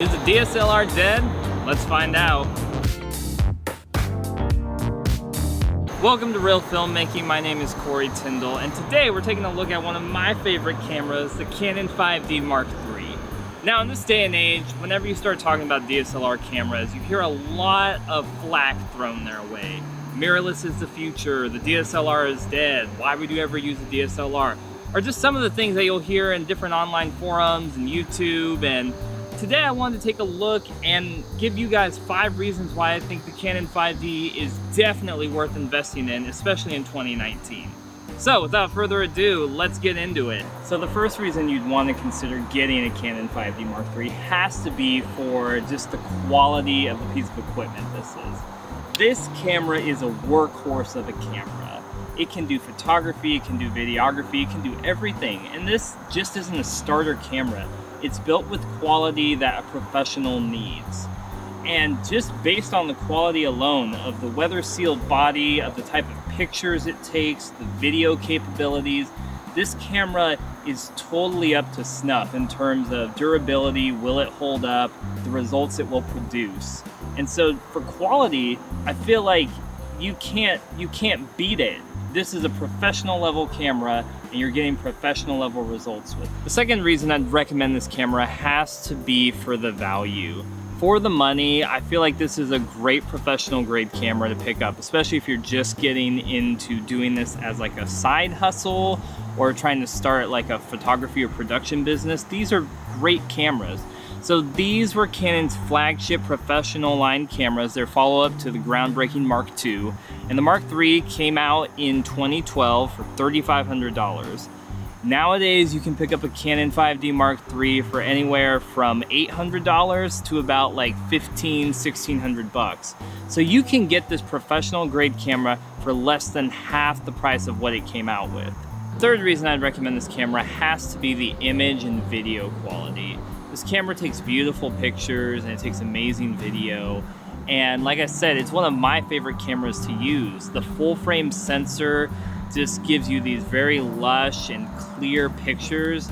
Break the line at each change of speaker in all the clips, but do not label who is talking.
Is the DSLR dead? Let's find out. Welcome to Reel Filmmaking. My name is Corey Tindall, and today we're taking a look at one of my favorite cameras, the Canon 5D Mark III. Now, in this day and age, whenever you start talking about DSLR cameras, you hear a lot of flack thrown their way. Mirrorless is the future, the DSLR is dead, why would you ever use a DSLR? Or just some of the things that you'll hear in different online forums and YouTube. And today I wanted to take a look and give you guys 5 reasons why I think the Canon 5D is definitely worth investing in, especially in 2019. So without further ado, let's get into it. So the first reason you'd want to consider getting a Canon 5D Mark III has to be for just the quality of the piece of equipment this is. This camera is a workhorse of a camera. It can do photography, it can do videography, it can do everything. And this just isn't a starter camera. It's built with quality that a professional needs. And just based on the quality alone of the weather-sealed body, of the type of pictures it takes, the video capabilities, this camera is totally up to snuff in terms of durability, will it hold up, the results it will produce. And so for quality, I feel like you can't beat it. This is a professional level camera and you're getting professional level results with it. The second reason I'd recommend this camera has to be for the value. For the money, I feel like this is a great professional grade camera to pick up, especially if you're just getting into doing this as like a side hustle or trying to start like a photography or production business. These are great cameras. So these were Canon's flagship professional line cameras, their follow-up to the groundbreaking Mark II. And the Mark III came out in 2012 for $3,500. Nowadays, you can pick up a Canon 5D Mark III for anywhere from $800 to about like $1,500–1,600 bucks. So you can get this professional grade camera for less than half the price of what it came out with. The third reason I'd recommend this camera has to be the image and video quality. This camera takes beautiful pictures and it takes amazing video. And like I said, it's one of my favorite cameras to use. The full frame sensor just gives you these very lush and clear pictures.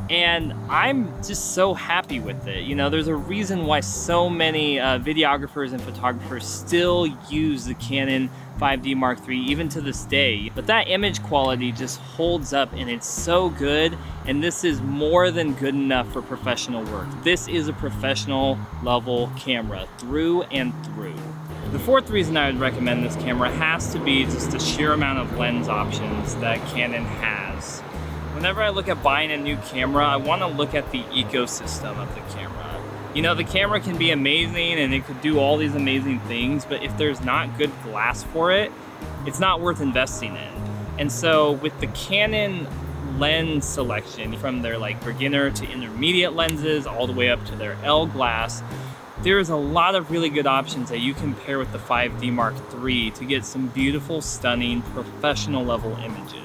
And I'm just so happy with it. You know, there's a reason why so many videographers and photographers still use the Canon 5D Mark III even to this day. But that image quality just holds up and it's so good. And this is more than good enough for professional work. This is a professional level camera through and through. The fourth reason I would recommend this camera has to be just the sheer amount of lens options that Canon has. Whenever I look at buying a new camera, I want to look at the ecosystem of the camera. You know, the camera can be amazing and it could do all these amazing things, but if there's not good glass for it, it's not worth investing in. And so with the Canon lens selection, from their like beginner to intermediate lenses all the way up to their L glass, there's a lot of really good options that you can pair with the 5D Mark III to get some beautiful, stunning, professional level images.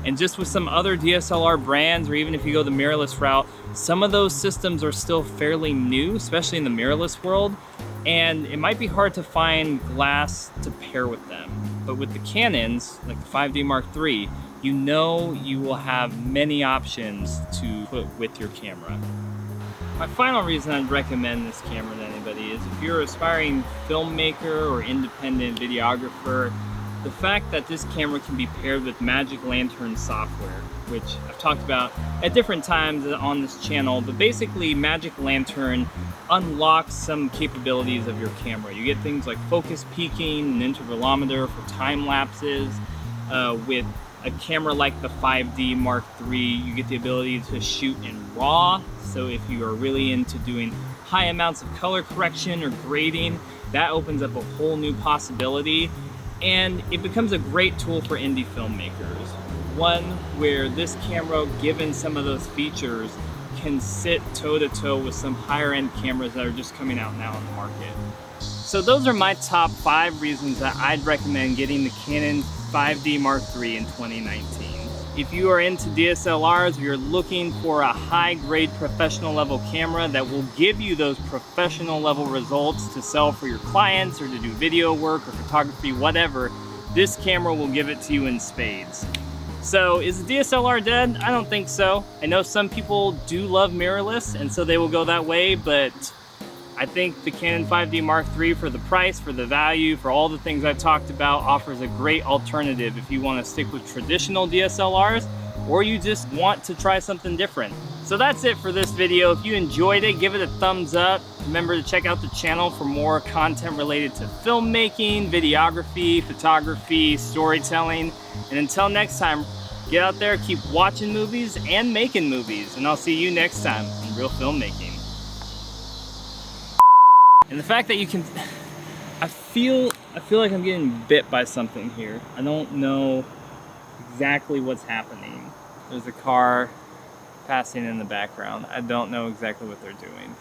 And just with some other DSLR brands, or even if you go the mirrorless route, some of those systems are still fairly new, especially in the mirrorless world, and it might be hard to find glass to pair with them. But with the Canons, like the 5D Mark III, you know you will have many options to put with your camera. My final reason I'd recommend this camera to anybody is if you're an aspiring filmmaker or independent videographer, the fact that this camera can be paired with Magic Lantern software, which I've talked about at different times on this channel, but basically Magic Lantern unlocks some capabilities of your camera. You get things like focus peaking, an intervalometer for time lapses. With a camera like the 5D Mark III, you get the ability to shoot in RAW. So if you are really into doing high amounts of color correction or grading, that opens up a whole new possibility. And it becomes a great tool for indie filmmakers. One where this camera, given some of those features, can sit toe-to-toe with some higher-end cameras that are just coming out now on the market. So those are my top 5 reasons that I'd recommend getting the Canon 5D Mark III in 2019. If you are into DSLRs, if you're looking for a high-grade professional level camera that will give you those professional level results to sell for your clients or to do video work or photography, whatever, this camera will give it to you in spades. So is the DSLR dead? I don't think so. I know some people do love mirrorless, and so they will go that way, but I think the Canon 5D Mark III, for the price, for the value, for all the things I've talked about, offers a great alternative if you want to stick with traditional DSLRs or you just want to try something different. So that's it for this video. If you enjoyed it, give it a thumbs up. Remember to check out the channel for more content related to filmmaking, videography, photography, storytelling. And until next time, get out there, keep watching movies and making movies. And I'll see you next time in Reel Filmmaking. And the fact that you can, I feel like I'm getting bit by something here. I don't know exactly what's happening. There's a car passing in the background. I don't know exactly what they're doing.